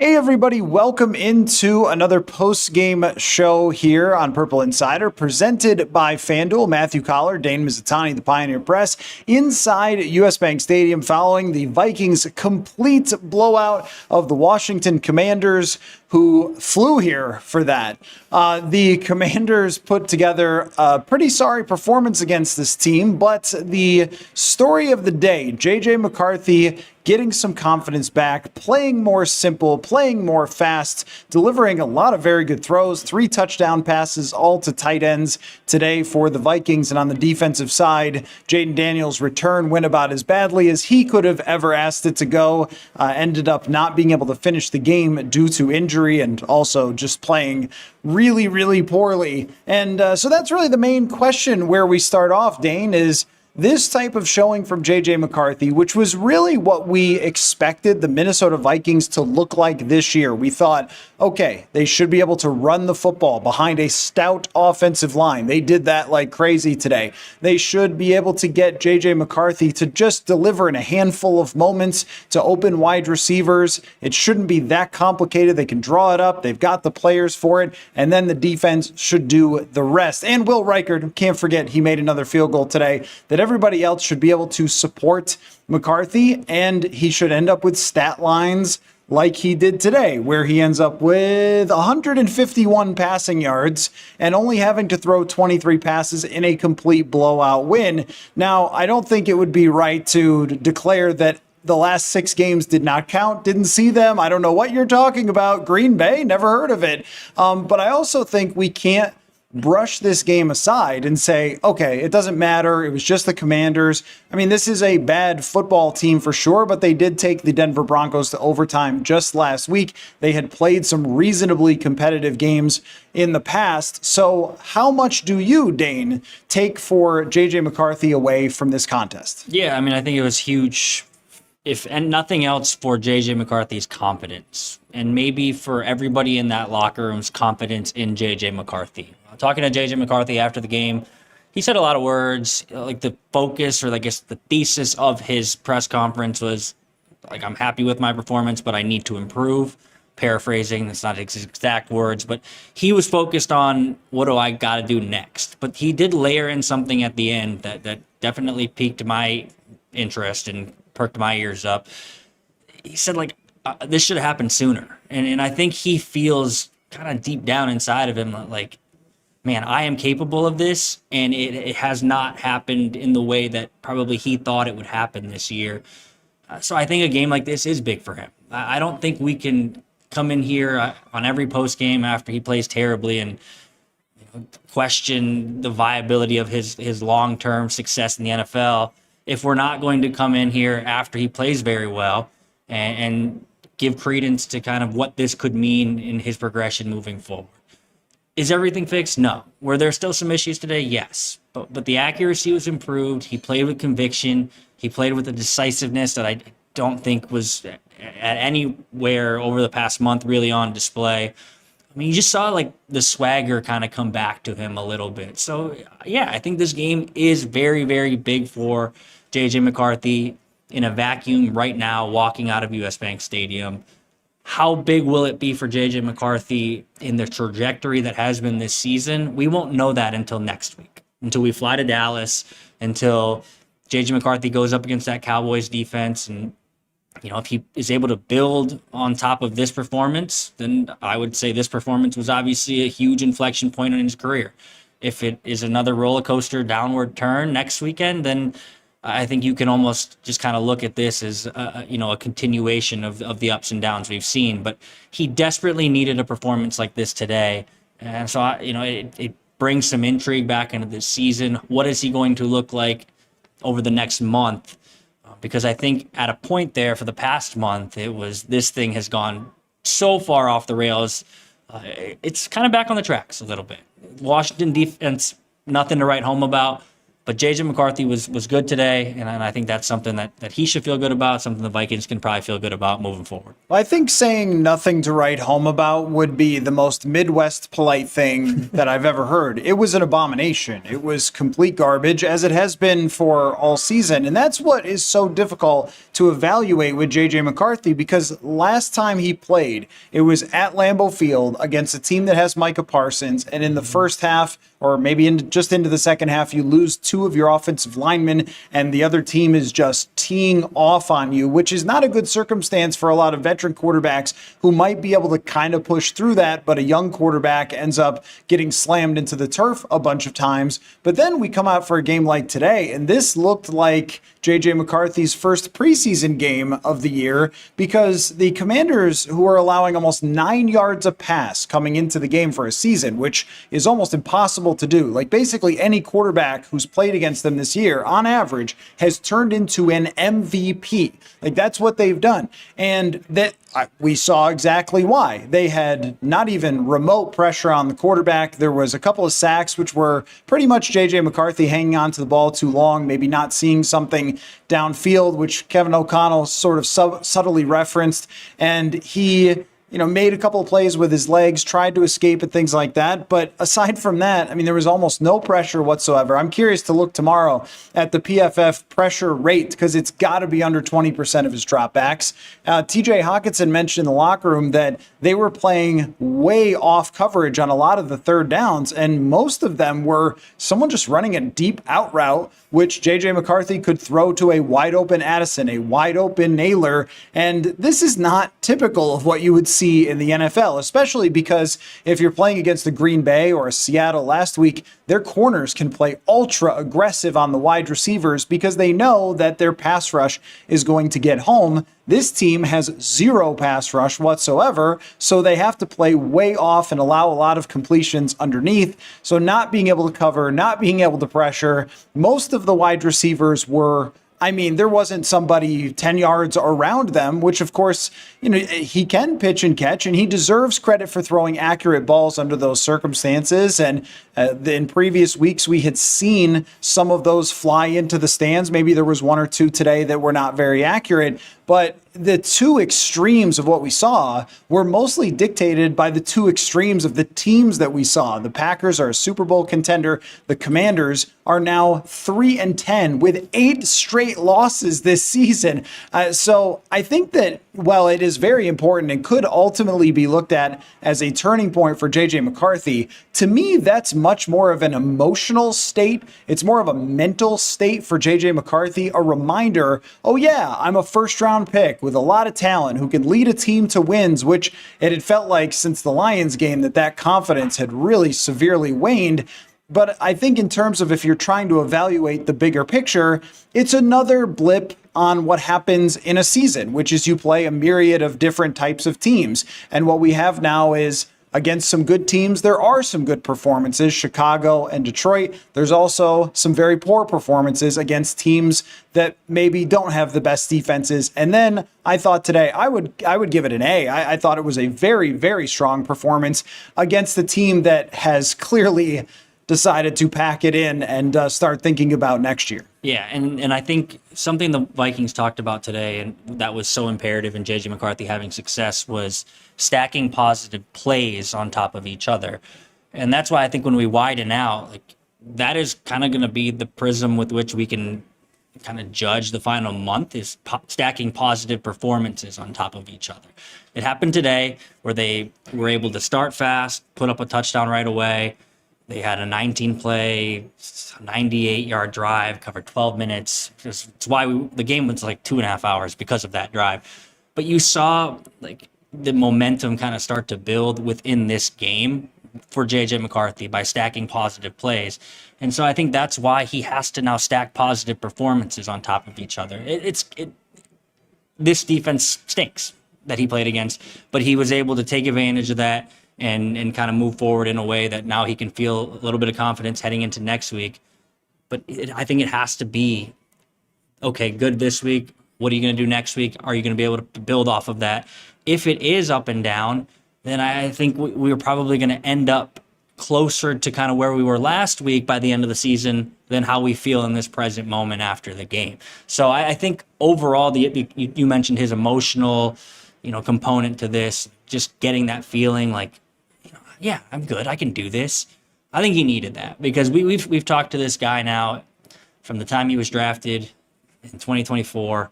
Hey everybody, welcome into another post-game show here on Purple Insider, presented by FanDuel. Matthew Coller, Dane Mizutani, the Pioneer Press, inside US Bank Stadium following the Vikings' complete blowout of the Washington Commanders, who flew here for that. The Commanders put together a pretty sorry performance against this team, but the story of the day, JJ McCarthy getting some confidence back, playing more simple, playing more fast, delivering a lot of very good throws, 3 touchdown passes, all to tight ends today for the Vikings. And on the defensive side, Jaden Daniels' return went about as badly as he could have ever asked it to go. Ended up not being able to finish the game due to injury and also just playing really, really poorly. And so that's really the main question where we start off, Dane, is this type of showing from JJ McCarthy, which was really what we expected the Minnesota Vikings to look like this year. We thought, okay, they should be able to run the football behind a stout offensive line. They did that like crazy today. They should be able to get JJ McCarthy to just deliver in a handful of moments to open wide receivers. It shouldn't be that complicated. They can draw it up. They've got the players for it. And then the defense should do the rest. And Will Reichard, can't forget, he made another field goal today. That everybody else should be able to support McCarthy, and he should end up with stat lines like he did today, where he ends up with 151 passing yards and only having to throw 23 passes in a complete blowout win. Now, I don't think it would be right to declare that the last 6 games did not count, didn't see them. I don't know what you're talking about. Green Bay, never heard of it. But I also think we can't brush this game aside and say, okay, it doesn't matter. It was just the Commanders. I mean, this is a bad football team for sure, but they did take the Denver Broncos to overtime just last week. They had played some reasonably competitive games in the past. So how much do you, Dane, take for JJ McCarthy away from this contest? Yeah, I mean, I think it was huge, if and nothing else, for JJ McCarthy's confidence, and maybe for everybody in that locker room's confidence in JJ McCarthy. Talking to JJ McCarthy after the game, he said a lot of words. Like, the focus, or I guess the thesis of his press conference was, like, I'm happy with my performance, but I need to improve. Paraphrasing, that's not his exact words, but he was focused on, what do I got to do next? But he did layer in something at the end that definitely piqued my interest and perked my ears up. He said, like, this should have happened sooner. And I think he feels kind of deep down inside of him, like, man, I am capable of this, and it has not happened in the way that probably he thought it would happen this year. So I think a game like this is big for him. I don't think we can come in here on every post game after he plays terribly and question the viability of his long-term success in the NFL if we're not going to come in here after he plays very well and give credence to kind of what this could mean in his progression moving forward. Is everything fixed? No. Were there still some issues today? Yes. But the accuracy was improved. He played with conviction. He played with a decisiveness that I don't think was at anywhere over the past month really on display. I mean, you just saw, like, the swagger kind of come back to him a little bit. So, yeah, I think this game is very, very big for JJ McCarthy in a vacuum right now, walking out of US Bank Stadium. How big will it be for JJ McCarthy in the trajectory that has been this season? We won't know that until next week, until we fly to Dallas, until JJ McCarthy goes up against that Cowboys defense. And, if he is able to build on top of this performance, then I would say this performance was obviously a huge inflection point in his career. If it is another roller coaster downward turn next weekend, then I think you can almost just kind of look at this as a continuation of the ups and downs we've seen. But he desperately needed a performance like this today, and so it brings some intrigue back into this season. What is he going to look like over the next month? Because I think at a point there for the past month, it was, this thing has gone so far off the rails. It's kind of back on the tracks a little bit. Washington defense, nothing to write home about. But JJ McCarthy was good today, and I think that's something that he should feel good about, something the Vikings can probably feel good about moving forward. Well, I think saying nothing to write home about would be the most Midwest polite thing that I've ever heard. It was an abomination. It was complete garbage, as it has been for all season. And that's what is so difficult to evaluate with JJ McCarthy, because last time he played, it was at Lambeau Field against a team that has Micah Parsons. And in the first half, or maybe just into the second half, you lose two of your offensive linemen, and the other team is just teeing off on you, which is not a good circumstance for a lot of veteran quarterbacks who might be able to kind of push through that, but a young quarterback ends up getting slammed into the turf a bunch of times. But then we come out for a game like today, and this looked like JJ McCarthy's first preseason game of the year, because the Commanders, who are allowing almost 9 yards a pass coming into the game for a season, which is almost impossible to do. Like, basically any quarterback who's played against them this year, on average, has turned into an MVP. Like, that's what they've done. And that we saw exactly why. They had not even remote pressure on the quarterback. There was a couple of sacks, which were pretty much JJ McCarthy hanging on to the ball too long, maybe not seeing something downfield, which Kevin O'Connell sort of subtly referenced. And he made a couple of plays with his legs, tried to escape and things like that. But aside from that, I mean, there was almost no pressure whatsoever. I'm curious to look tomorrow at the PFF pressure rate, because it's got to be under 20% of his dropbacks. TJ Hawkinson mentioned in the locker room that they were playing way off coverage on a lot of the third downs, and most of them were someone just running a deep out route, which JJ McCarthy could throw to a wide open Addison, a wide open Naylor. And this is not typical of what you would see in the NFL, especially because if you're playing against the Green Bay or a Seattle last week, their corners can play ultra aggressive on the wide receivers because they know that their pass rush is going to get home. This team has zero pass rush whatsoever, so they have to play way off and allow a lot of completions underneath. So not being able to cover, not being able to pressure, most of the wide receivers were, I mean, there wasn't somebody 10 yards around them, which of course, he can pitch and catch, and he deserves credit for throwing accurate balls under those circumstances. And in previous weeks, we had seen some of those fly into the stands. Maybe there was one or two today that were not very accurate, but the two extremes of what we saw were mostly dictated by the two extremes of the teams that we saw. The Packers are a Super Bowl contender. The Commanders are now 3-10 with 8 straight losses this season. So I think that while it is very important and could ultimately be looked at as a turning point for JJ McCarthy, to me, that's much more of an emotional state. It's more of a mental state for JJ McCarthy, a reminder, oh yeah, I'm a first-round pick with a lot of talent who can lead a team to wins, which it had felt like since the Lions game that confidence had really severely waned. But I think in terms of if you're trying to evaluate the bigger picture, it's another blip on what happens in a season, which is you play a myriad of different types of teams. And what we have now is, against some good teams, there are some good performances, Chicago and Detroit. There's also some very poor performances against teams that maybe don't have the best defenses. And then I thought today I would give it an A. I thought it was a very, very strong performance against a team that has clearly decided to pack it in and start thinking about next year. Yeah, and I think something the Vikings talked about today, and that was so imperative in JJ McCarthy having success, was stacking positive plays on top of each other. And that's why I think when we widen out, like, that is kind of going to be the prism with which we can kind of judge the final month, is stacking positive performances on top of each other. It happened today where they were able to start fast, put up a touchdown right away. They had a 19-play, 98-yard drive, covered 12 minutes. It's why the game was like 2.5 hours because of that drive. But you saw like the momentum kind of start to build within this game for JJ McCarthy by stacking positive plays. And so I think that's why he has to now stack positive performances on top of each other. This defense stinks that he played against, but he was able to take advantage of that and kind of move forward in a way that now he can feel a little bit of confidence heading into next week. But I think it has to be, okay, good this week. What are you going to do next week? Are you going to be able to build off of that? If it is up and down, then I think we're probably going to end up closer to kind of where we were last week by the end of the season than how we feel in this present moment after the game. So I think overall, you mentioned his emotional, component to this, just getting that feeling like, yeah, I'm good, I can do this. I think he needed that because we've talked to this guy now from the time he was drafted in 2024,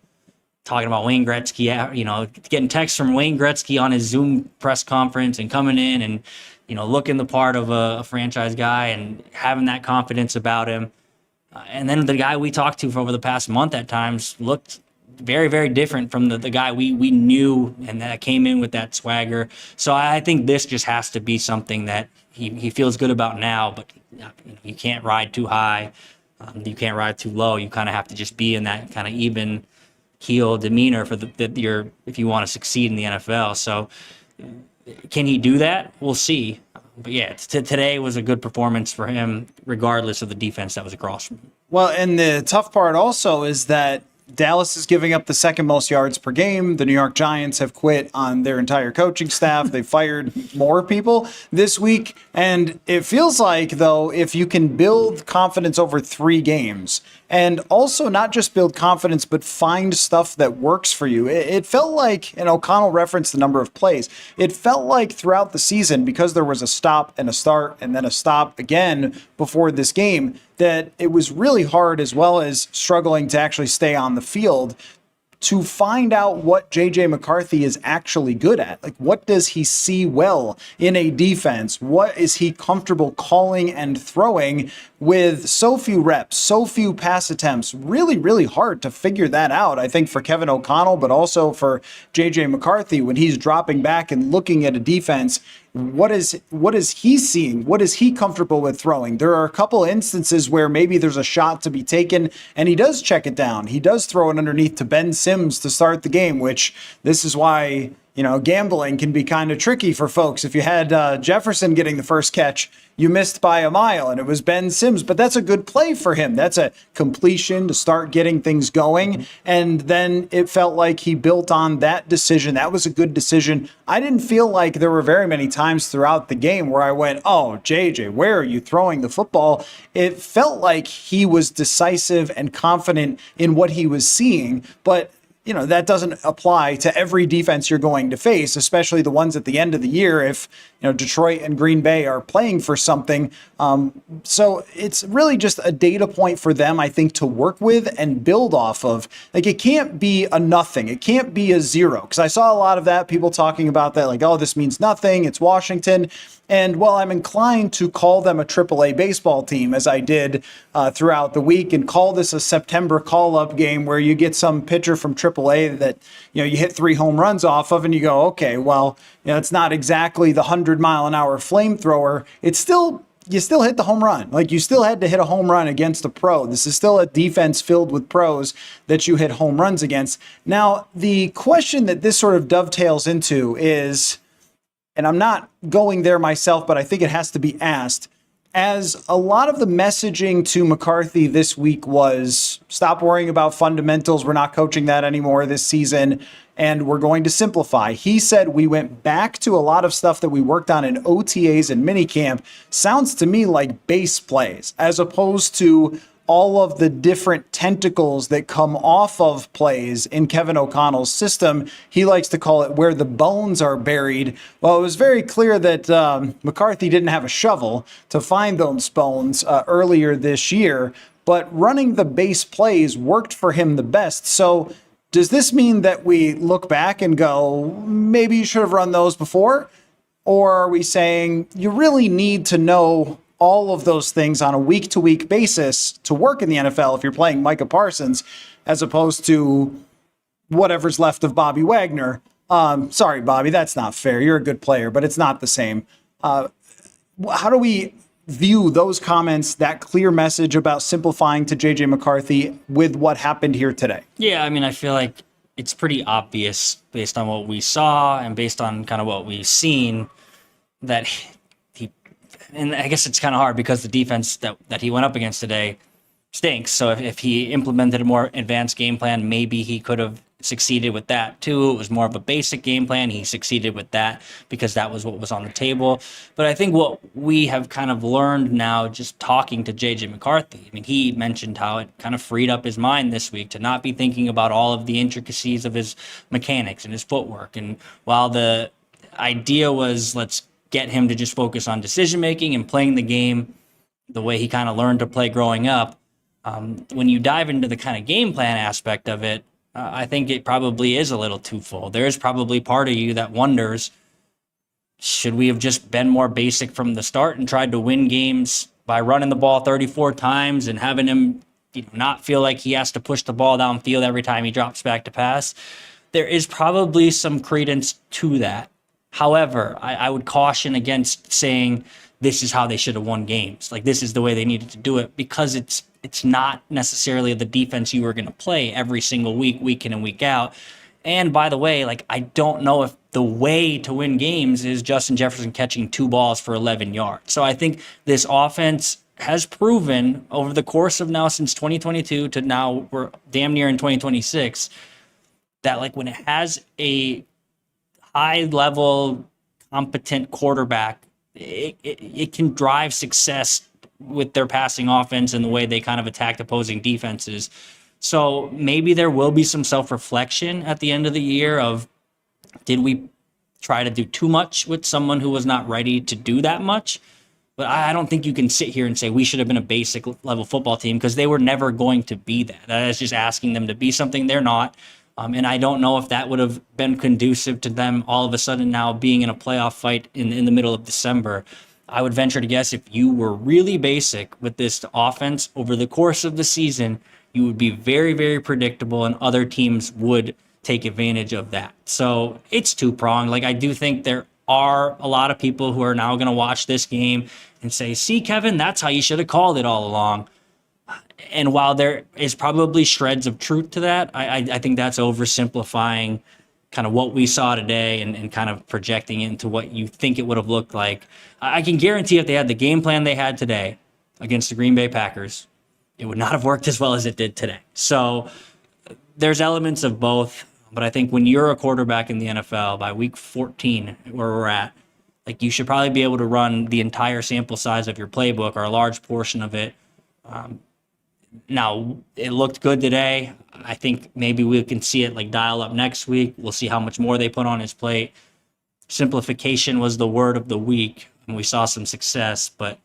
talking about Wayne Gretzky, getting texts from Wayne Gretzky on his Zoom press conference and coming in and, looking the part of a franchise guy and having that confidence about him. And then the guy we talked to for over the past month at times looked very, very different from the guy we knew and that came in with that swagger. So I think this just has to be something that he feels good about now, but you can't ride too high. You can't ride too low. You kind of have to just be in that kind of even heel demeanor if you want to succeed in the NFL. So can he do that? We'll see. But yeah, today was a good performance for him, regardless of the defense that was across from him. Well, and the tough part also is that Dallas is giving up the second most yards per game. The New York Giants have quit on their entire coaching staff. They fired more people this week. And it feels like, though, if you can build confidence over 3 games and also not just build confidence, but find stuff that works for you. It felt like, and O'Connell referenced the number of plays, it felt like throughout the season, because there was a stop and a start and then a stop again before this game, that it was really hard, as well as struggling to actually stay on the field, to find out what JJ McCarthy is actually good at. Like, what does he see well in a defense? What is he comfortable calling and throwing with so few reps, so few pass attempts? Really, really hard to figure that out, I think, for Kevin O'Connell, but also for JJ McCarthy when he's dropping back and looking at a defense. What is he seeing? What is he comfortable with throwing? There are a couple instances where maybe there's a shot to be taken and he does check it down. He does throw it underneath to Ben Sims to start the game, which this is why, gambling can be kind of tricky for folks. If you had Jefferson getting the first catch, you missed by a mile and it was Ben Sims, but that's a good play for him. That's a completion to start getting things going. And then it felt like he built on that decision. That was a good decision. I didn't feel like there were very many times throughout the game where I went, oh, JJ, where are you throwing the football? It felt like he was decisive and confident in what he was seeing, but that doesn't apply to every defense you're going to face, especially the ones at the end of the year if, Detroit and Green Bay are playing for something. So it's really just a data point for them, I think, to work with and build off of. Like, it can't be a nothing. It can't be a 0. Because I saw a lot of that, people talking about that, like, oh, this means nothing. It's Washington. And while I'm inclined to call them a AAA baseball team, as I did throughout the week, and call this a September call-up game where you get some pitcher from AAA that you hit 3 home runs off of, and you go, okay, well, it's not exactly the 100-mile-an-hour flamethrower. You still hit the home run. Like, you still had to hit a home run against a pro. This is still a defense filled with pros that you hit home runs against. Now, the question that this sort of dovetails into is, and I'm not going there myself, but I think it has to be asked, as a lot of the messaging to McCarthy this week was, stop worrying about fundamentals. We're not coaching that anymore this season, and we're going to simplify. He said we went back to a lot of stuff that we worked on in OTAs and minicamp. Sounds to me like base plays, as opposed to all of the different tentacles that come off of plays in Kevin O'Connell's system. He likes to call it where the bones are buried. Well, it was very clear that McCarthy didn't have a shovel to find those bones earlier this year, but running the base plays worked for him the best. So does this mean that we look back and go, maybe you should have run those before? Or are we saying you really need to know all of those things on a week-to-week basis to work in the NFL if you're playing Micah Parsons, as opposed to whatever's left of Bobby Wagner? Sorry, Bobby, that's not fair. You're a good player, but it's not the same. How do we view those comments, that clear message about simplifying to JJ McCarthy with what happened here today? Yeah, I mean, I feel like it's pretty obvious based on what we saw and based on kind of what we've seen that and I guess it's kind of hard because the defense that he went up against today stinks. So if he implemented a more advanced game plan, maybe he could have succeeded with that too. It was more of a basic game plan. He succeeded with that because that was what was on the table. But I think what we have kind of learned now, just talking to JJ McCarthy, I mean, he mentioned how it kind of freed up his mind this week to not be thinking about all of the intricacies of his mechanics and his footwork. And while the idea was, let's get him to just focus on decision making and playing the game the way he kind of learned to play growing up, when you dive into the kind of game plan aspect of it, I think it probably is a little twofold. There is probably part of you that wonders, should we have just been more basic from the start and tried to win games by running the ball 34 times and having him not feel like he has to push the ball downfield every time he drops back to pass? There is probably some credence to that. However, I would caution against saying this is how they should have won games. Like, this is the way they needed to do it, because it's not necessarily the defense you were going to play every single week in and week out. And by the way, like, I don't know if the way to win games is Justin Jefferson catching 2 balls for 11 yards. So I think this offense has proven over the course of now since 2022 to now we're damn near in 2026 that, like, when it has a high level competent quarterback, it can drive success with their passing offense and the way they kind of attacked opposing defenses. So maybe there will be some self-reflection at the end of the year of, did we try to do too much with someone who was not ready to do that much? But I don't think you can sit here and say we should have been a basic level football team, because they were never going to be that. That is just asking them to be something they're not. And I don't know if that would have been conducive to them all of a sudden now being in a playoff fight in the middle of December. I would venture to guess if you were really basic with this offense over the course of the season, you would be very, very predictable, and other teams would take advantage of that. So it's two-pronged. Like, I do think there are a lot of people who are now going to watch this game and say, see, Kevin, that's how you should have called it all along. And while there is probably shreds of truth to that, I think that's oversimplifying kind of what we saw today and kind of projecting into what you think it would have looked like. I can guarantee if they had the game plan they had today against the Green Bay Packers, it would not have worked as well as it did today. So there's elements of both, but I think when you're a quarterback in the NFL by week 14, where we're at, like, you should probably be able to run the entire sample size of your playbook, or a large portion of it. Now, it looked good today. I think maybe we can see it like dial up next week. We'll see how much more they put on his plate. Simplification was the word of the week, and we saw some success, but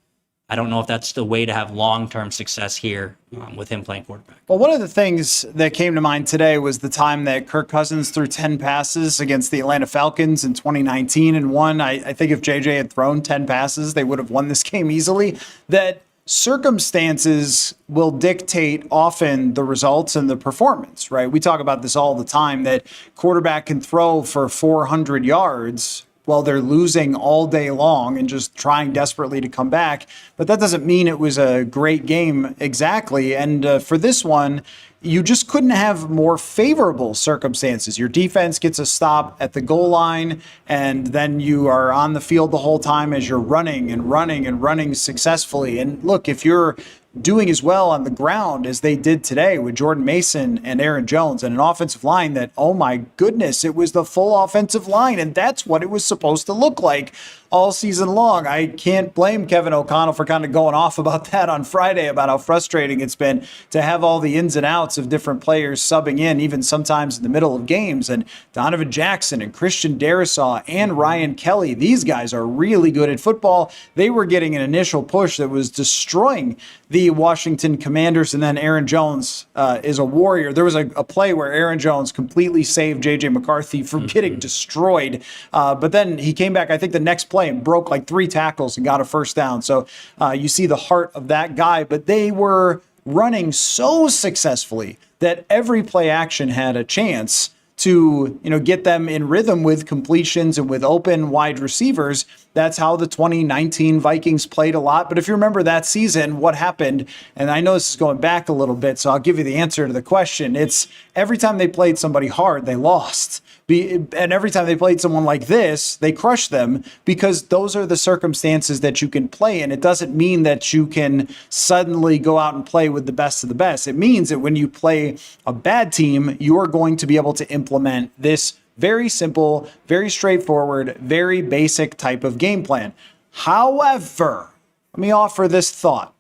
I don't know if that's the way to have long-term success here with him playing quarterback. Well, one of the things that came to mind today was the time that Kirk Cousins threw 10 passes against the Atlanta Falcons in 2019 and won. I think if JJ had thrown 10 passes, they would have won this game easily. That circumstances will dictate often the results and the performance, right? We talk about this all the time, that quarterback can throw for 400 yards while they're losing all day long and just trying desperately to come back. But that doesn't mean it was a great game exactly. And for this one, you just couldn't have more favorable circumstances. Your defense gets a stop at the goal line, and then you are on the field the whole time as you're running successfully. And look, if you're doing as well on the ground as they did today with Jordan Mason and Aaron Jones and an offensive line that, oh my goodness, it was the full offensive line, and that's what it was supposed to look like all season long. I can't blame Kevin O'Connell for kind of going off about that on Friday, about how frustrating it's been to have all the ins and outs of different players subbing in, even sometimes in the middle of games. And Donovan Jackson and Christian Darrisaw and Ryan Kelly, these guys are really good at football. They were getting an initial push that was destroying the Washington Commanders, and then Aaron Jones is a warrior. There was a play where Aaron Jones completely saved JJ McCarthy from getting destroyed, but then he came back, I think, the next play and broke like 3 tackles and got a first down. So you see the heart of that guy, but they were running so successfully that every play action had a chance to, get them in rhythm with completions and with open wide receivers. That's how the 2019 Vikings played a lot. But if you remember that season, what happened, and I know this is going back a little bit, so I'll give you the answer to the question. It's every time they played somebody hard, they lost. And every time they played someone like this, they crushed them, because those are the circumstances that you can play in. It doesn't mean that you can suddenly go out and play with the best of the best. It means that when you play a bad team, you are going to be able to implement this very simple, very straightforward, very basic type of game plan. However, let me offer this thought.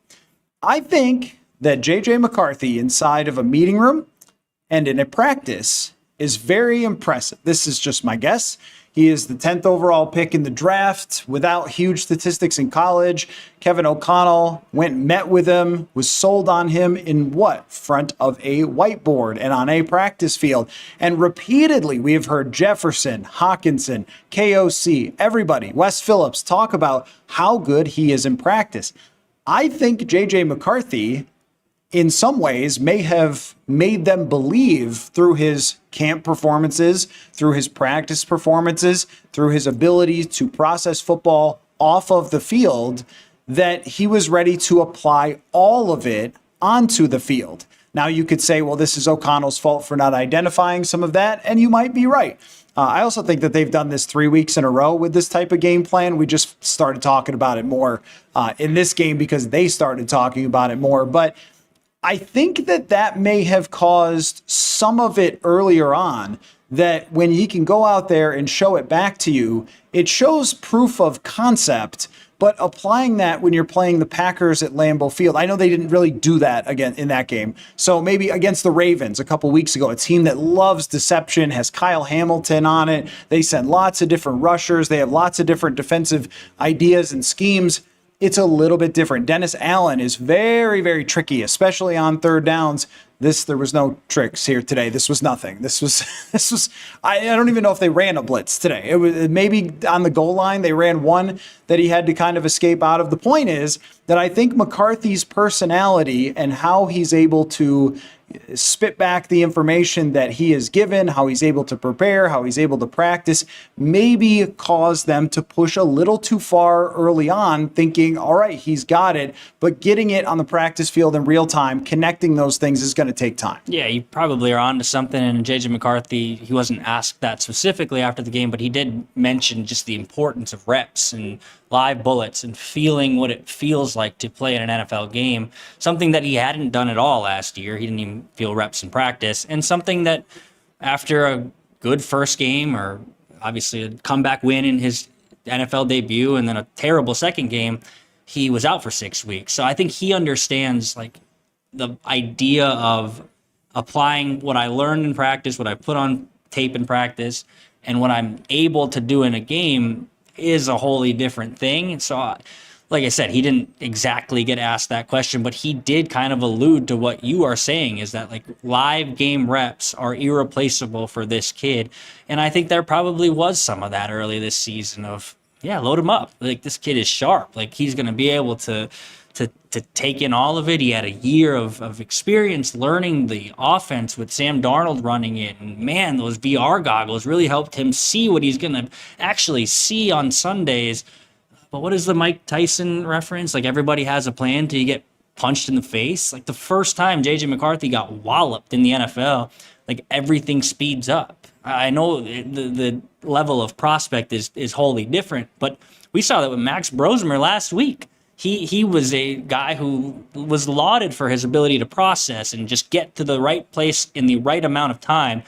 I think that JJ McCarthy inside of a meeting room and in a practice is very impressive. This is just my guess. He is the 10th overall pick in the draft without huge statistics in college. Kevin O'Connell went and met with him, was sold on him in what? Front of a whiteboard and on a practice field. And repeatedly, we have heard Jefferson, Hawkinson, KOC, everybody, Wes Phillips talk about how good he is in practice. I think JJ McCarthy, in some ways, may have made them believe through his camp performances, through his practice performances, through his ability to process football off of the field, that he was ready to apply all of it onto the field. Now, you could say, well, this is O'Connell's fault for not identifying some of that, and you might be right. I also think that they've done this 3 weeks in a row with this type of game plan. We just started talking about it more in this game because they started talking about it more. But I think that may have caused some of it earlier on, that when he can go out there and show it back to you, it shows proof of concept. But applying that when you're playing the Packers at Lambeau Field, I know they didn't really do that again in that game. So maybe against the Ravens a couple weeks ago, a team that loves deception, has Kyle Hamilton on it. They send lots of different rushers. They have lots of different defensive ideas and schemes. It's a little bit different. Dennis Allen is very, very tricky, especially on third downs. There was no tricks here today. This was nothing. This was, I don't even know if they ran a blitz today. It was maybe on the goal line, they ran one that he had to kind of escape out of. The point is that I think McCarthy's personality and how he's able to spit back the information that he is given, how he's able to prepare, how he's able to practice, maybe cause them to push a little too far early on, thinking, all right, he's got it, but getting it on the practice field in real time, connecting those things is going to take time. Yeah, you probably are onto something. And JJ McCarthy, he wasn't asked that specifically after the game, but he did mention just the importance of reps and live bullets and feeling what it feels like to play in an NFL game, something that he hadn't done at all last year. He didn't even feel reps in practice, and something that after a good first game, or obviously a comeback win in his NFL debut and then a terrible second game, he was out for 6 weeks. So I think he understands like the idea of applying what I learned in practice, what I put on tape in practice, and what I'm able to do in a game is a wholly different thing. So, like I said, he didn't exactly get asked that question, but he did kind of allude to what you are saying, is that like live game reps are irreplaceable for this kid. And I think there probably was some of that early this season of, yeah, load him up. Like, this kid is sharp. Like, he's going to be able to take in all of it. He had a year of experience learning the offense with Sam Darnold running it. And man, those VR goggles really helped him see what he's going to actually see on Sundays. But what is the Mike Tyson reference? Like, everybody has a plan till you get punched in the face. Like, the first time JJ McCarthy got walloped in the NFL, like, everything speeds up. I know the level of prospect is wholly different, but we saw that with Max Brosmer last week. He was a guy who was lauded for his ability to process and just get to the right place in the right amount of time.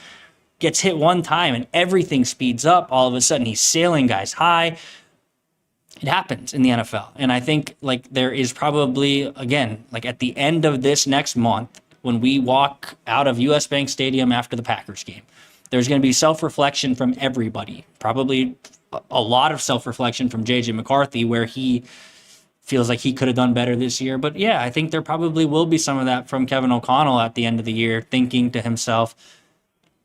Gets hit one time and everything speeds up. All of a sudden, he's sailing guys high. It happens in the NFL. And I think like there is probably, again, like at the end of this next month, when we walk out of US Bank Stadium after the Packers game, there's going to be self-reflection from everybody. Probably a lot of self-reflection from JJ McCarthy, where he feels like he could have done better this year. But yeah, I think there probably will be some of that from Kevin O'Connell at the end of the year, thinking to himself,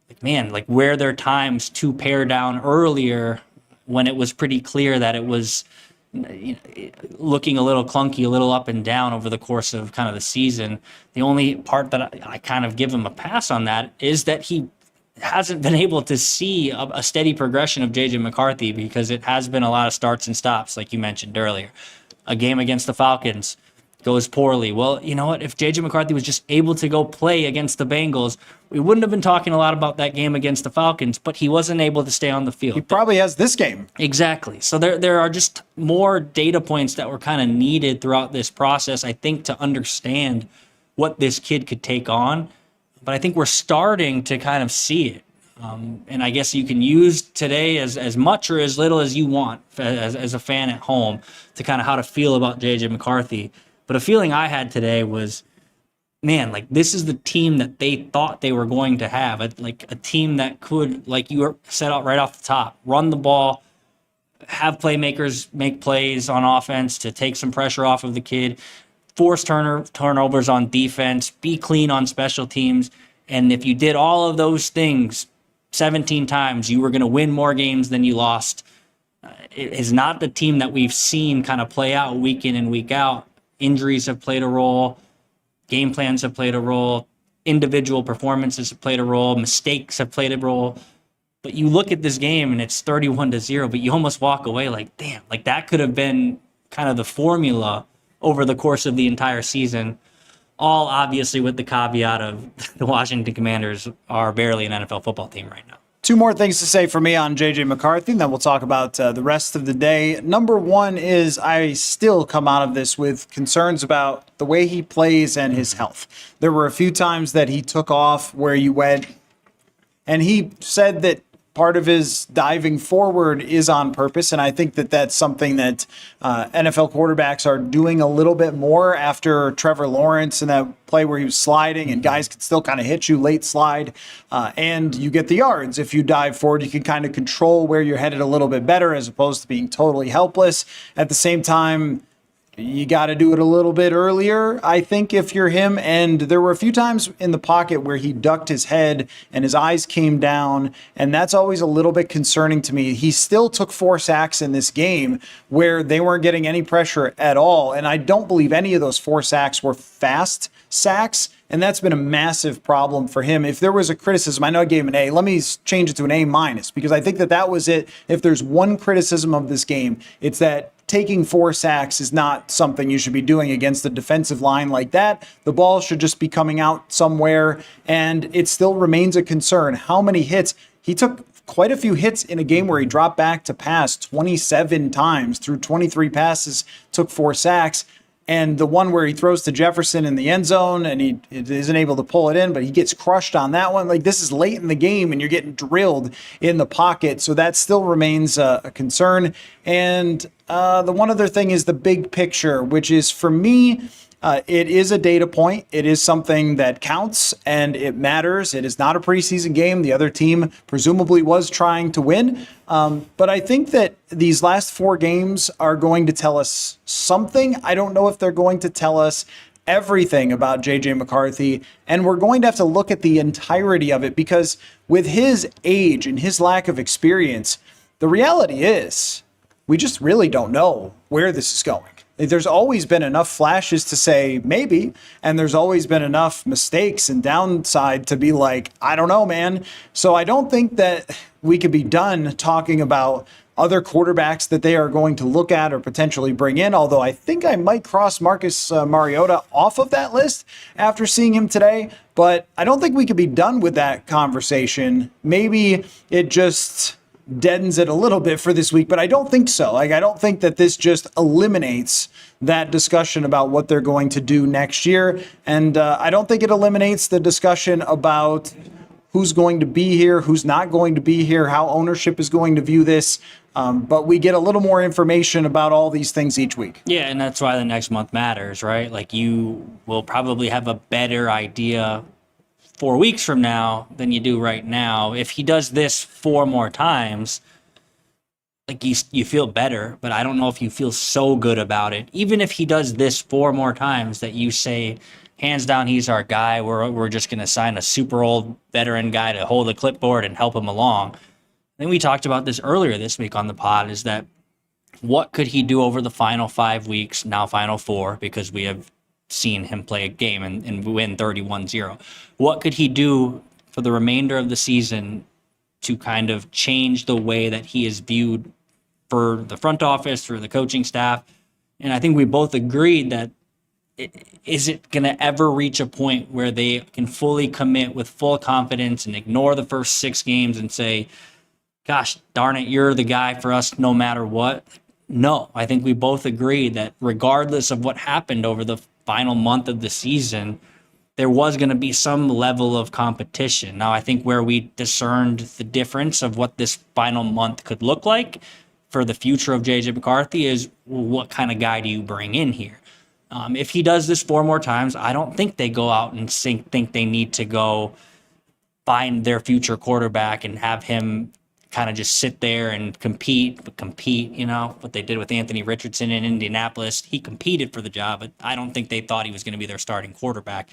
like, man, like, where there are times to pare down earlier when it was pretty clear that it was, you know, looking a little clunky, a little up and down over the course of kind of the season. The only part that I kind of give him a pass on that is that he hasn't been able to see a steady progression of JJ McCarthy because it has been a lot of starts and stops, like you mentioned earlier. A game against the Falcons goes poorly. Well, you know what? If JJ McCarthy was just able to go play against the Bengals, we wouldn't have been talking a lot about that game against the Falcons, but he wasn't able to stay on the field. He probably has this game. Exactly. So there are just more data points that were kind of needed throughout this process, I think, to understand what this kid could take on. But I think we're starting to kind of see it. And I guess you can use today as much or as little as you want as a fan at home to kind of how to feel about JJ McCarthy. But a feeling I had today was, man, like this is the team that they thought they were going to have. Like a team that could, like you set out right off the top, run the ball, have playmakers make plays on offense to take some pressure off of the kid, force turnovers on defense, be clean on special teams. And if you did all of those things 17 times, you were going to win more games than you lost. It is not the team that we've seen kind of play out week in and week out. Injuries have played a role. Game plans have played a role. Individual performances have played a role. Mistakes have played a role. But you look at this game and it's 31-0, but you almost walk away like, damn, like that could have been kind of the formula over the course of the entire season, all obviously with the caveat of the Washington Commanders are barely an NFL football team right now. Two more things to say for me on JJ McCarthy, and then we'll talk about the rest of the day. Number one is I still come out of this with concerns about the way he plays and his health. There were a few times that he took off where you went, and he said that part of his diving forward is on purpose, and I think that that's something that NFL quarterbacks are doing a little bit more after Trevor Lawrence and that play where he was sliding and guys can still kind of hit you late slide, and you get the yards. If you dive forward, you can kind of control where you're headed a little bit better as opposed to being totally helpless. At the same time, you got to do it a little bit earlier, I think, if you're him. And there were a few times in the pocket where he ducked his head and his eyes came down, and that's always a little bit concerning to me. He still took 4 sacks in this game where they weren't getting any pressure at all, and I don't believe any of those 4 sacks were fast sacks, and that's been a massive problem for him. If there was a criticism, I know I gave him an A. Let me change it to an A-, because I think that that was it. If there's one criticism of this game, it's that taking 4 sacks is not something you should be doing against a defensive line like that. The ball should just be coming out somewhere, and it still remains a concern. How many hits? He took quite a few hits in a game where he dropped back to pass 27 times through 23 passes, took 4 sacks. And the one where he throws to Jefferson in the end zone and he isn't able to pull it in, but he gets crushed on that one. Like, this is late in the game and you're getting drilled in the pocket. So that still remains a concern. And the one other thing is the big picture, which is, for me, it is a data point. It is something that counts and it matters. It is not a preseason game. The other team presumably was trying to win. But I think that these last 4 games are going to tell us something. I don't know if they're going to tell us everything about JJ McCarthy, and we're going to have to look at the entirety of it, because with his age and his lack of experience, the reality is we just really don't know where this is going. There's always been enough flashes to say maybe, and there's always been enough mistakes and downside to be like, I don't know, man. So I don't think that we could be done talking about other quarterbacks that they are going to look at or potentially bring in, although I think I might cross Marcus Mariota off of that list after seeing him today. But I don't think we could be done with that conversation. Maybe it just deadens it a little bit for this week, but I don't think so. Like, I don't think that this just eliminates that discussion about what they're going to do next year. And I don't think it eliminates the discussion about who's going to be here, who's not going to be here, how ownership is going to view this. But we get a little more information about all these things each week. Yeah, and that's why the next month matters, right? Like, you will probably have a better idea 4 weeks from now than you do right now. If he does this 4 more times, like, you feel better, but I don't know if you feel so good about it. Even if he does this 4 more times that you say, hands down, he's our guy, we're just going to sign a super old veteran guy to hold the clipboard and help him along. I think we talked about this earlier this week on the pod, is that what could he do over the final 5 weeks, now final 4, because we have seen him play a game and win 31-0. What could he do for the remainder of the season to kind of change the way that he is viewed for the front office, for the coaching staff. And I think we both agreed that is it going to ever reach a point where they can fully commit with full confidence and ignore the first 6 games and say, gosh, darn it, you're the guy for us no matter what? No, I think we both agree that regardless of what happened over the final month of the season, there was going to be some level of competition. Now, I think where we discerned the difference of what this final month could look like for the future of JJ McCarthy is, well, what kind of guy do you bring in here? If he does this 4 more times, I don't think they go out and think they need to go find their future quarterback and have him kind of just sit there and compete, what they did with Anthony Richardson in Indianapolis. He competed for the job, but I don't think they thought he was going to be their starting quarterback.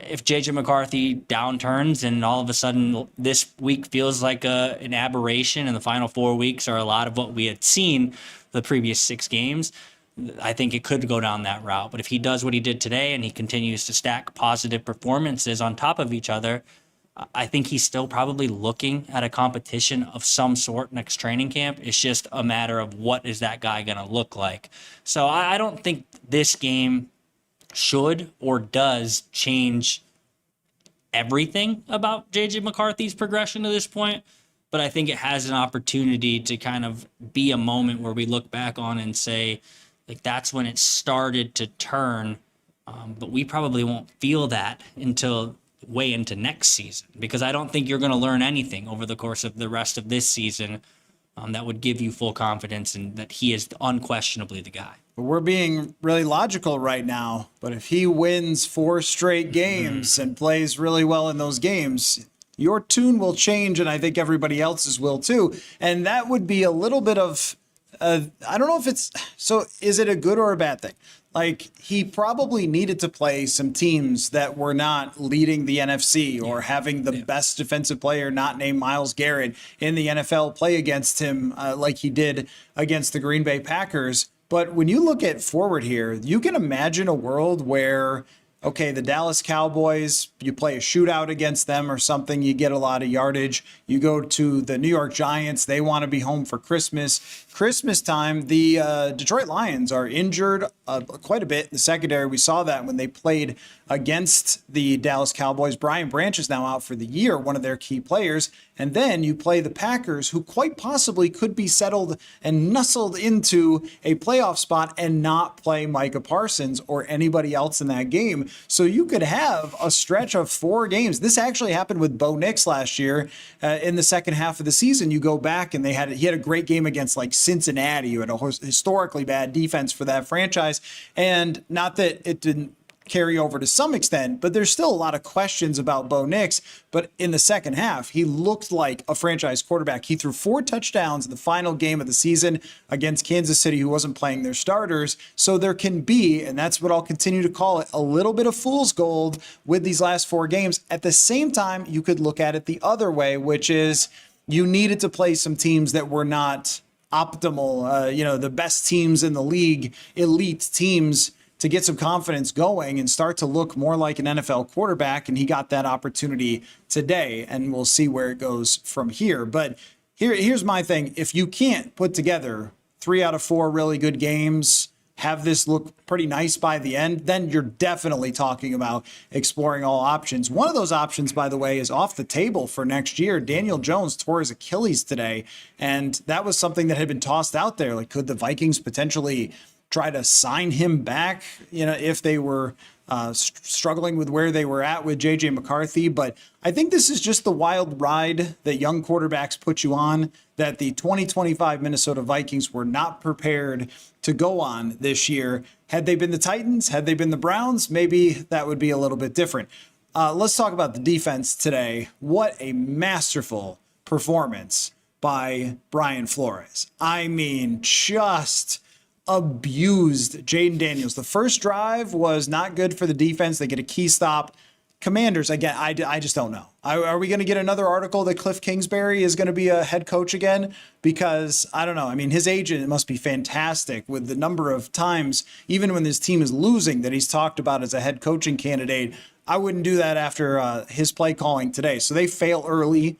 If JJ McCarthy downturns and all of a sudden this week feels like an aberration and the final 4 weeks are a lot of what we had seen the previous 6 games, I think it could go down that route. But if he does what he did today and he continues to stack positive performances on top of each other, I think he's still probably looking at a competition of some sort next training camp. It's just a matter of what is that guy going to look like. So I don't think this game should or does change everything about JJ McCarthy's progression to this point. But I think it has an opportunity to kind of be a moment where we look back on and say, like, that's when it started to turn. But we probably won't feel that until way into next season, because I don't think you're going to learn anything over the course of the rest of this season that would give you full confidence in that he is unquestionably the guy. We're being really logical right now, but if he wins 4 straight games and plays really well in those games, your tune will change, and I think everybody else's will too. And that would be a little bit of, I don't know if it's, so is it a good or a bad thing? Like, he probably needed to play some teams that were not leading the NFC or having the best defensive player not named Myles Garrett in the NFL play against him like he did against the Green Bay Packers. But when you look at forward here, you can imagine a world where, okay, the Dallas Cowboys, you play a shootout against them or something, you get a lot of yardage. You go to the New York Giants, they want to be home for Christmas. Christmas time, the Detroit Lions are injured quite a bit in the secondary. We saw that when they played against the Dallas Cowboys. Brian Branch is now out for the year, one of their key players. And then you play the Packers, who quite possibly could be settled and nestled into a playoff spot and not play Micah Parsons or anybody else in that game. So you could have a stretch of 4 games. This actually happened with Bo Nix last year in the second half of the season. You go back and he had a great game against like Cincinnati, who had a historically bad defense for that franchise. And not that it didn't carry over to some extent, but there's still a lot of questions about Bo Nix. But in the second half, he looked like a franchise quarterback. He threw 4 touchdowns in the final game of the season against Kansas City, who wasn't playing their starters. So there can be, and that's what I'll continue to call it, a little bit of fool's gold with these last 4 games. At the same time, you could look at it the other way, which is you needed to play some teams that were not optimal, the best teams in the league, elite teams, to get some confidence going and start to look more like an NFL quarterback. And he got that opportunity today, and we'll see where it goes from here. But here's my thing. If you can't put together 3 out of 4 really good games, have this look pretty nice by the end, then you're definitely talking about exploring all options. One of those options, by the way, is off the table for next year. Daniel Jones tore his Achilles today, and that was something that had been tossed out there. Like, could the Vikings potentially try to sign him back, if they were struggling with where they were at with JJ McCarthy? But I think this is just the wild ride that young quarterbacks put you on, that the 2025 Minnesota Vikings were not prepared to go on this year. Had they been the Titans, had they been the Browns, maybe that would be a little bit different. Let's talk about the defense today. What a masterful performance by Brian Flores. I mean, just abused Jaden Daniels. The first drive was not good for the defense. They get a key stop. Commanders, again, I just don't know. Are we going to get another article that Cliff Kingsbury is going to be a head coach again? Because I don't know. I mean, his agent must be fantastic with the number of times, even when his team is losing, that he's talked about as a head coaching candidate. I wouldn't do that after his play calling today. So they fail early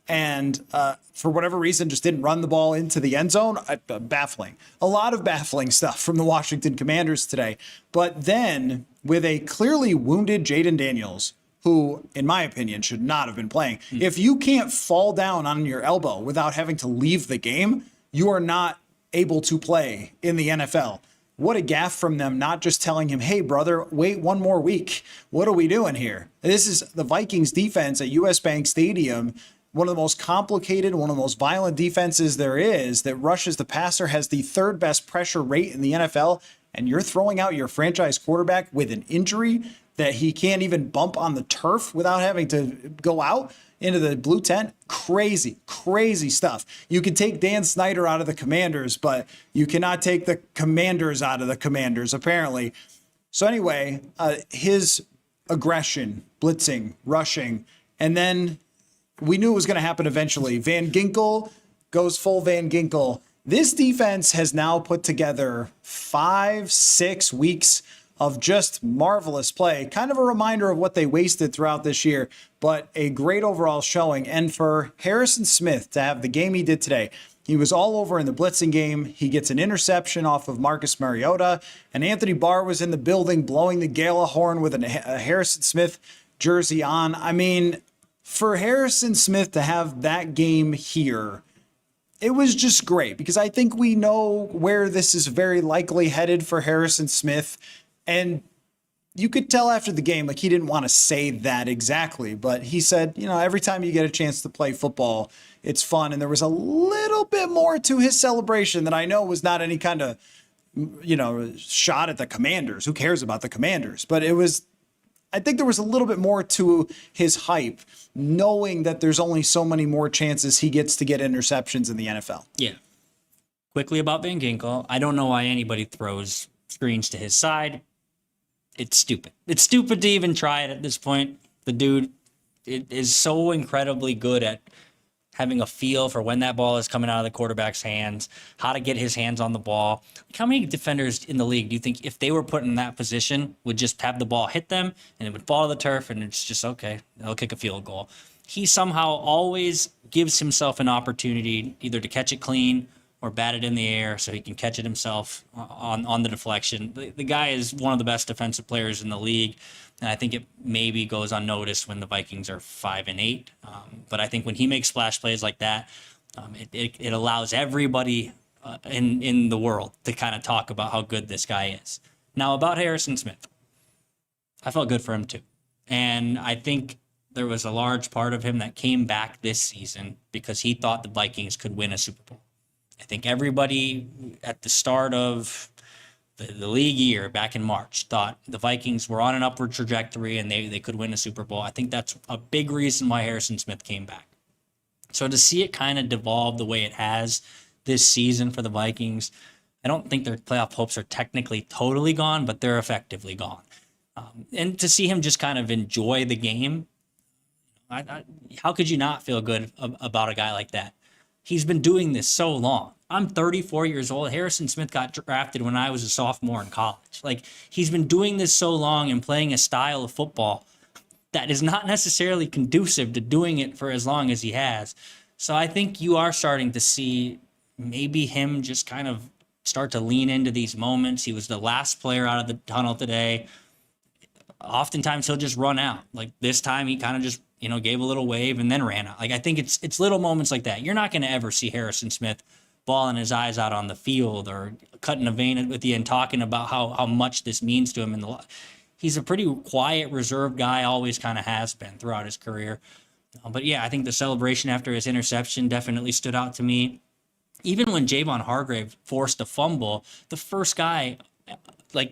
and for whatever reason just didn't run the ball into the end zone. Baffling. A lot of baffling stuff from the Washington Commanders today. But then with a clearly wounded Jaden Daniels, who, in my opinion, should not have been playing. If you can't fall down on your elbow without having to leave the game, you are not able to play in the NFL. What a gaffe from them, not just telling him, hey, brother, wait one more week. What are we doing here? This is the Vikings defense at US Bank Stadium, one of the most complicated, one of the most violent defenses there is that rushes the passer, has the third best pressure rate in the NFL, and you're throwing out your franchise quarterback with an injury that he can't even bump on the turf without having to go out into the blue tent. Crazy, crazy stuff. You can take Dan Snyder out of the Commanders, but you cannot take the Commanders out of the Commanders, apparently. So anyway, his aggression, blitzing, rushing, and then we knew it was going to happen eventually. Van Ginkel goes full Van Ginkel. This defense has now put together 5-6 weeks of just marvelous play. Kind of a reminder of what they wasted throughout this year, but a great overall showing. And for Harrison Smith to have the game he did today, he was all over in the blitzing game. He gets an interception off of Marcus Mariota, and Anthony Barr was in the building blowing the gala horn with a Harrison Smith jersey on. I mean, for Harrison Smith to have that game here, it was just great because I think we know where this is very likely headed for Harrison Smith. And you could tell after the game, like he didn't want to say that exactly, but he said, you know, every time you get a chance to play football, it's fun. And there was a little bit more to his celebration that I know was not any kind of, you know, shot at the Commanders. Who cares about the Commanders? But it was, I think there was a little bit more to his hype, knowing that there's only so many more chances he gets to get interceptions in the NFL. Yeah. Quickly about Van Ginkel, I don't know why anybody throws screens to his side. It's stupid. It's stupid to even try it at this point. The dude is so incredibly good at having a feel for when that ball is coming out of the quarterback's hands, how to get his hands on the ball. Like, how many defenders in the league do you think, if they were put in that position, would just have the ball hit them and it would fall to the turf and it's just, okay, they'll kick a field goal. He somehow always gives himself an opportunity either to catch it clean or bat it in the air so he can catch it himself on the deflection. The guy is one of the best defensive players in the league, and I think it maybe goes unnoticed when the Vikings are 5-8. But I think when he makes splash plays like that, it allows everybody in the world to kind of talk about how good this guy is. Now, about Harrison Smith, I felt good for him too. And I think there was a large part of him that came back this season because he thought the Vikings could win a Super Bowl. I think everybody at the start of the league year back in March thought the Vikings were on an upward trajectory and they could win a Super Bowl. I think that's a big reason why Harrison Smith came back. So to see it kind of devolve the way it has this season for the Vikings, I don't think their playoff hopes are technically totally gone, but they're effectively gone. And to see him just kind of enjoy the game, how could you not feel good about a guy like that? He's been doing this so long. I'm 34 years old. Harrison Smith got drafted when I was a sophomore in college. Like, he's been doing this so long and playing a style of football that is not necessarily conducive to doing it for as long as he has. So I think you are starting to see maybe him just kind of start to lean into these moments. He was the last player out of the tunnel today. Oftentimes he'll just run out. Like this time he kind of just, gave a little wave and then ran out. Like, I think it's little moments like that. You're not going to ever see Harrison Smith bawling his eyes out on the field or cutting a vein with you and talking about how much this means to him. He's a pretty quiet, reserved guy, always kind of has been throughout his career. But yeah, I think the celebration after his interception definitely stood out to me. Even when Javon Hargrave forced a fumble, the first guy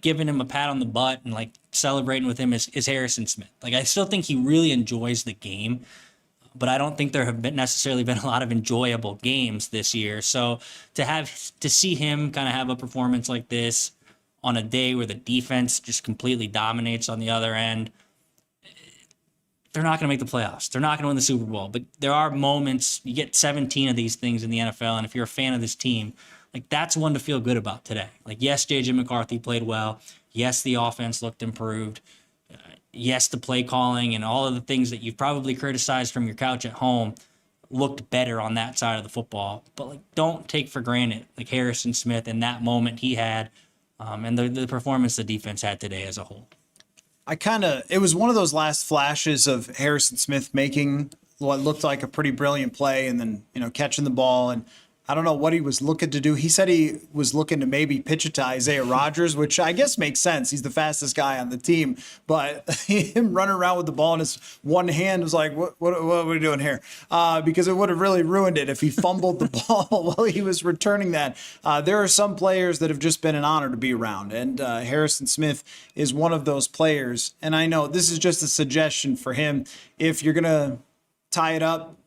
giving him a pat on the butt and celebrating with him is Harrison Smith. I still think he really enjoys the game, but I don't think there have necessarily been a lot of enjoyable games this year. So to see him kind of have a performance like this on a day where the defense just completely dominates on the other end, they're not going to make the playoffs. They're not going to win the Super Bowl. But there are moments, you get 17 of these things in the NFL, and if you're a fan of this team, like that's one to feel good about today. Like, yes, JJ McCarthy played well. Yes, the offense looked improved. Yes, the play calling and all of the things that you've probably criticized from your couch at home looked better on that side of the football. But like, don't take for granted like Harrison Smith and that moment he had, and the performance the defense had today as a whole. It was one of those last flashes of Harrison Smith making what looked like a pretty brilliant play and then, catching the ball. And I don't know what he was looking to do. He said he was looking to maybe pitch it to Isaiah Rodgers, which I guess makes sense. He's the fastest guy on the team, but him running around with the ball in his one hand was like, what are we doing here? Because it would have really ruined it if he fumbled the ball while he was returning that. There are some players that have just been an honor to be around, and Harrison Smith is one of those players. And I know this is just a suggestion for him. If you're going to tie it up,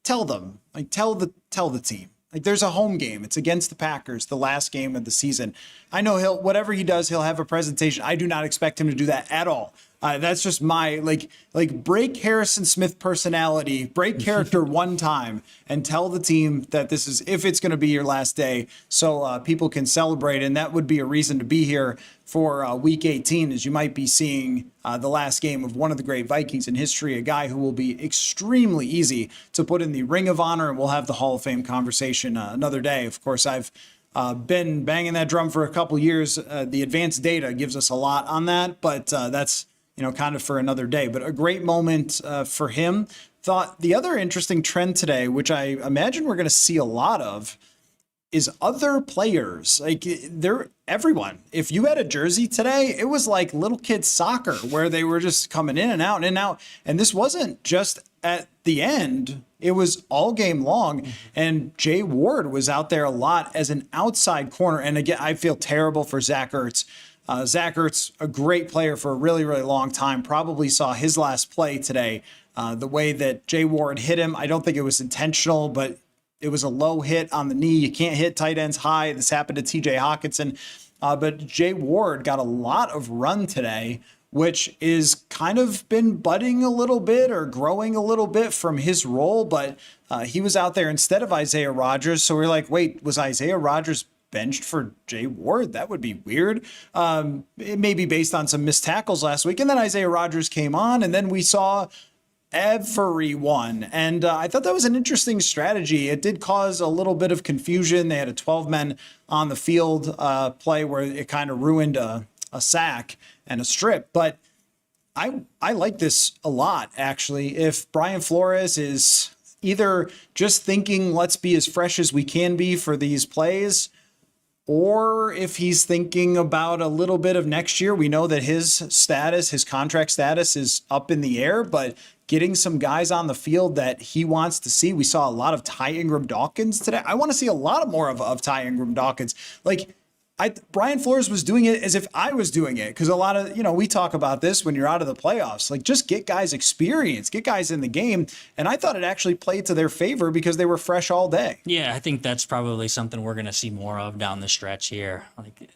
tell them, tell the team, there's a home game. It's against the Packers, the last game of the season. I know whatever he does, he'll have a presentation. I do not expect him to do that at all. That's just my, break Harrison Smith personality, break character one time and tell the team that this is, if it's going to be your last day, so people can celebrate. And that would be a reason to be here for week 18, as you might be seeing the last game of one of the great Vikings in history, a guy who will be extremely easy to put in the Ring of Honor, and we'll have the Hall of Fame conversation another day. Of course, I've been banging that drum for a couple years. The advanced data gives us a lot on that, but that's kind of for another day. But a great moment for him. Thought the other interesting trend today, which I imagine we're going to see a lot of, is other players. Everyone. If you had a jersey today, it was like little kids soccer where they were just coming in and out and in and out. And this wasn't just at the end. It was all game long. And Jay Ward was out there a lot as an outside corner. And again, I feel terrible for Zach Ertz. Zach Ertz, a great player for a really, really long time, probably saw his last play today. The way that Jay Ward hit him, I don't think it was intentional, but it was a low hit on the knee. You can't hit tight ends high. This happened to TJ Hawkinson. But Jay Ward got a lot of run today, which is kind of been budding a little bit or growing a little bit from his role. But he was out there instead of Isaiah Rodgers. So we're like, wait, was Isaiah Rodgers benched for Jay Ward? That would be weird. It may be based on some missed tackles last week. And then Isaiah Rodgers came on, and then we saw everyone. And I thought that was an interesting strategy. It did cause a little bit of confusion. They had a 12 men on the field play where it kind of ruined a sack and a strip. But I like this a lot, actually. If Brian Flores is either just thinking, let's be as fresh as we can be for these plays, or if he's thinking about a little bit of next year. We know that his contract status is up in the air, but getting some guys on the field that he wants to see. We saw a lot of Ty Ingram Dawkins today. I want to see a lot more of Ty Ingram Dawkins. Brian Flores was doing it as if I was doing it, because a lot of, we talk about this when you're out of the playoffs, just get guys experience, get guys in the game. And I thought it actually played to their favor because they were fresh all day. Yeah, I think that's probably something we're going to see more of down the stretch here.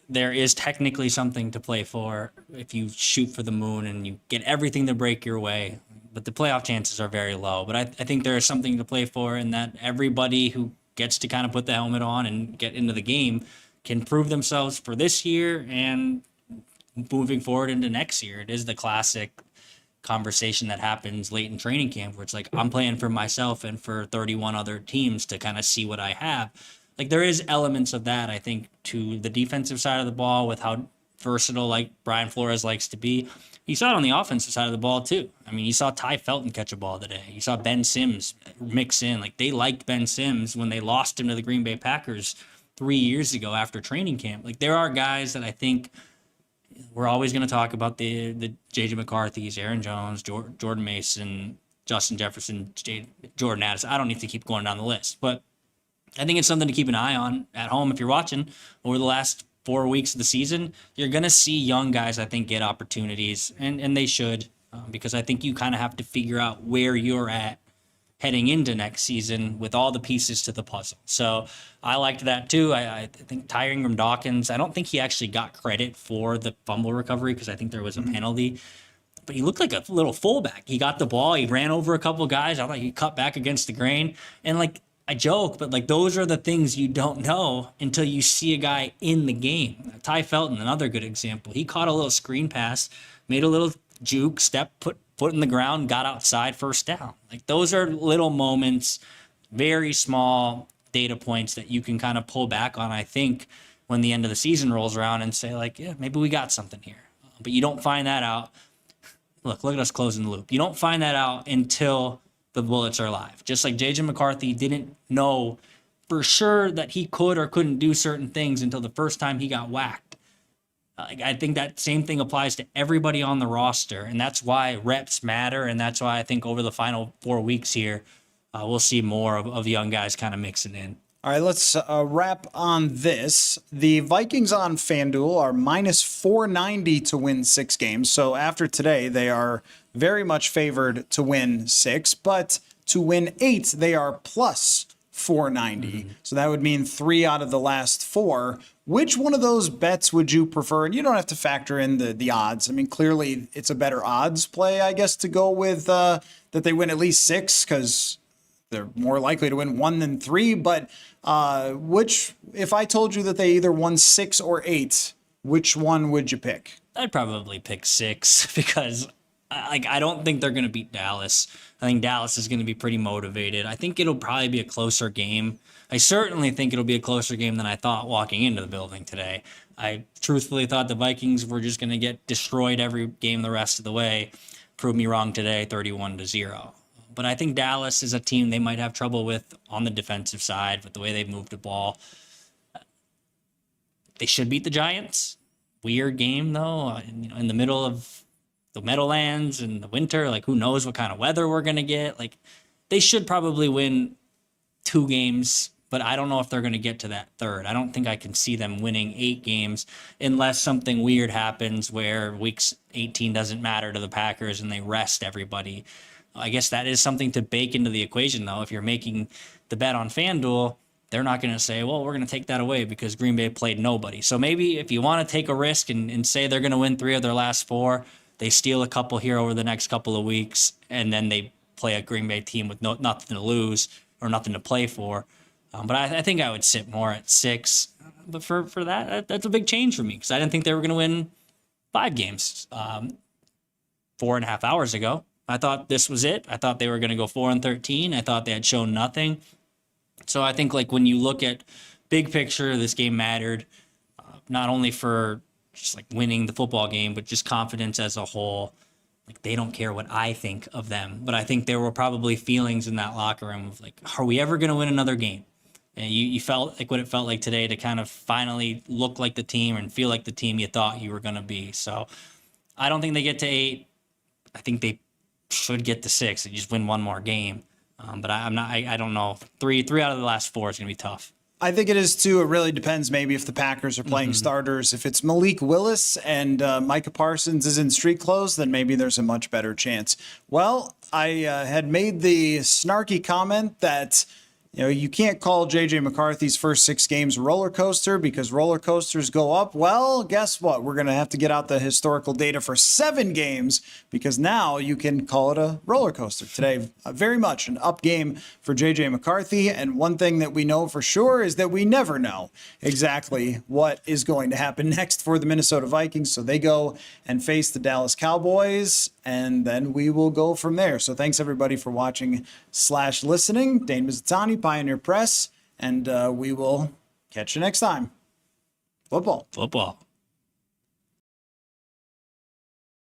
There is technically something to play for if you shoot for the moon and you get everything to break your way. But the playoff chances are very low. But I think there is something to play for in that everybody who gets to kind of put the helmet on and get into the game can prove themselves for this year and moving forward into next year. It is the classic conversation that happens late in training camp where it's like, I'm playing for myself and for 31 other teams to kind of see what I have. There is elements of that, I think, to the defensive side of the ball with how versatile Brian Flores likes to be. You saw it on the offensive side of the ball too. I mean, you saw Ty Felton catch a ball today. You saw Ben Sims mix in. They liked Ben Sims when they lost him to the Green Bay Packers 3 years ago after training camp. There are guys that I think we're always going to talk about, the JJ McCarthys, Aaron Jones, Jordan Mason, Justin Jefferson, Jordan Addison. I don't need to keep going down the list, but I think it's something to keep an eye on at home. If you're watching over the last 4 weeks of the season, you're going to see young guys, I think, get opportunities, and they should, because I think you kind of have to figure out where you're at heading into next season with all the pieces to the puzzle. So I liked that too. I think Ty Ingram Dawkins, I don't think he actually got credit for the fumble recovery because I think there was a penalty. but he looked like a little fullback. He got the ball, he ran over a couple guys. I thought he cut back against the grain. And like, I joke, but like those are the things you don't know until you see a guy in the game. Ty Felton, another good example. He caught a little screen pass, made a little juke, step, put foot in the ground, got outside, first down. Like those are little moments, very small data points that you can kind of pull back on, I think, when the end of the season rolls around and say like, yeah, maybe we got something here. But you don't find that out. Look at us closing the loop. You don't find that out until the bullets are live. Just like JJ McCarthy didn't know for sure that he could or couldn't do certain things until the first time he got whacked. I think that same thing applies to everybody on the roster, and that's why reps matter, and that's why I think over the final 4 weeks here, we'll see more of young guys kind of mixing in. All right, let's wrap on this. The Vikings on FanDuel are minus 490 to win 6 games. So after today, they are very much favored to win 6, but to win 8, they are plus 490. So that would mean 3 out of the last 4. Which one of those bets would you prefer? And you don't have to factor in the odds. I mean, clearly it's a better odds play, I guess, to go with that they win at least 6 because they're more likely to win 1 than 3. But if I told you that they either won 6 or 8, which one would you pick? I'd probably pick 6 because I don't think they're going to beat Dallas. I think Dallas is going to be pretty motivated. I think it'll probably be a closer game. I certainly think it'll be a closer game than I thought walking into the building today. I truthfully thought the Vikings were just going to get destroyed every game the rest of the way. Proved me wrong today, 31-0. But I think Dallas is a team they might have trouble with on the defensive side with the way they've moved the ball. They should beat the Giants. Weird game, though, in the middle of the Meadowlands in the winter. Like, who knows what kind of weather we're going to get. Like, they should probably win 2 games, but I don't know if they're going to get to that third. I don't think I can see them winning 8 games unless something weird happens where weeks 18 doesn't matter to the Packers and they rest everybody. I guess that is something to bake into the equation, though. If you're making the bet on FanDuel, they're not going to say, well, we're going to take that away because Green Bay played nobody. So maybe if you want to take a risk and say they're going to win 3 of their last 4, they steal a couple here over the next couple of weeks, and then they play a Green Bay team with nothing to lose or nothing to play for. But I think I would sit more at 6. But for that's a big change for me because I didn't think they were going to win 5 games 4.5 hours ago. I thought this was it. I thought they were going to go 4-13. I thought they had shown nothing. So I think like when you look at big picture, this game mattered not only for just like winning the football game, but just confidence as a whole. Like they don't care what I think of them, but I think there were probably feelings in that locker room of like, are we ever going to win another game? And you felt like what it felt like today to kind of finally look like the team and feel like the team you thought you were going to be. So I don't think they get to 8. I think they should get to 6 and just win 1 more game. But I don't know. 3 out of the last 4 is going to be tough. I think it is too. It really depends maybe if the Packers are playing starters. If it's Malik Willis and Micah Parsons is in street clothes, then maybe there's a much better chance. Well, I had made the snarky comment that you can't call JJ McCarthy's first 6 games a roller coaster because roller coasters go up. Well, guess what? We're going to have to get out the historical data for 7 games because now you can call it a roller coaster. Today, very much an up game for JJ McCarthy. And one thing that we know for sure is that we never know exactly what is going to happen next for the Minnesota Vikings. So they go and face the Dallas Cowboys, and then we will go from there. So thanks everybody for watching/listening. Dane Mizutani, Pioneer Press, and we will catch you next time. Football.